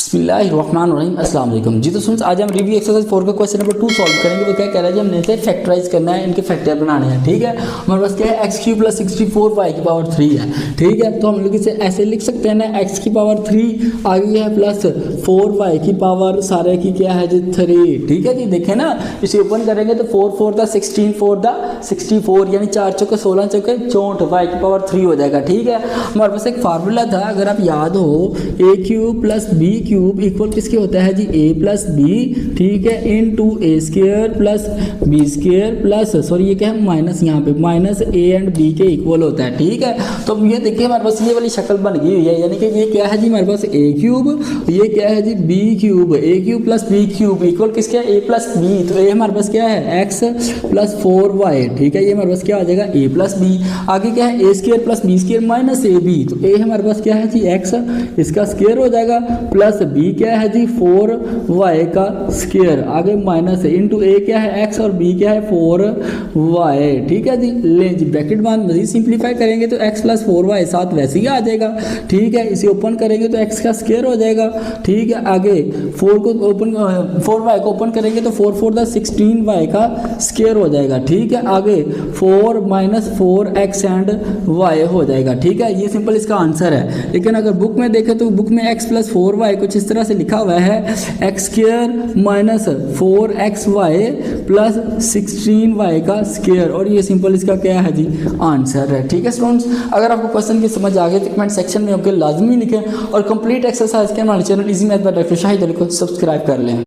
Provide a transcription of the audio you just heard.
बिस्मिल्लाहिर्रहमानिर्रहीम अस्सलाम वालेकुम जी। तो सुन आज हम रिव्यू एक्सरसाइज 4 का क्वेश्चन नंबर 2 सॉल्व करेंगे। वो क्या कह रहा है जी, हमने इसे फैक्टराइज करना है, इनके फैक्टर बनाने हैं। ठीक है, हमारे पास क्या है x³ + 64 y की पावर 3 है। ठीक है, तो हम लोग इसे ऐसे लिख सकते हैं ना, x की पावर 3 आगे है प्लस 4y की पावर सारे की क्या है जी 3। ठीक है जी, देखें ना, इसे ओपन करेंगे तो 4 4 दा 16 4 दा 64 यानी 4 चौके 16 चौके 64 y की पावर 3 हो जाएगा। ठीक है, हमारे पास एक फार्मूला था, अगर आप याद हो a³ + b³ इक्वल किसके होता है जी a + b। ठीक है, into a² + b² plus sorry ये क्या है माइनस, यहाँ पे माइनस a एंड b के इक्वल होता है। ठीक है, तो ये देखिए हमारे पास ये वाली शक्ल बन गई हुई है, यानी कि ये क्या है जी हमारे पास a³, ये क्या है जी b³ a³ + b³ इक्वल किसके है a + b। तो a हमारे पास क्या है x + 4y। ठीक है, ये हमारे पास क्या आ जाएगा a + b। आगे क्या है a² + b² माइनस ab। तो a हमारे पास क्या है जी x, इसका स्क्वायर हो जाएगा, प्लस b क्या है जी 4y का स्क्वायर, आगे माइनस है, इंटू a क्या है x और b क्या है 4y। ठीक है जी, लें जी ब्रैकेट बाद मजीद सिंप्लीफाई करेंगे तो x + 4y साथ वैसे ही आ जाएगा। ठीक है, इसे ओपन करेंगे तो x का स्क्वायर हो जाएगा। ठीक है, आगे 4y को ओपन करेंगे तो 4 4 दा 16y का स्क्वायर हो जाएगा। ठीक है, आगे 4 - 4x एंड y हो जाएगा। ठीक है, ये सिंपल इसका आंसर है। लेकिन अगर बुक में देखें तो बुक में x + 4y कुछ इस तरह से लिखा हुआ है, x² - 4xy + 16y का स्क्वायर, और ये सिंपल इसका क्या है जी आंसर है। ठीक है स्टूडेंट्स, अगर आपको क्वेश्चन की समझ आ गई तो कमेंट सेक्शन में होकर लाजमी लिखें और कंप्लीट एक्सरसाइज के हमारे channel easy math by doctor Shahid Ali को सब्सक्राइब कर लें।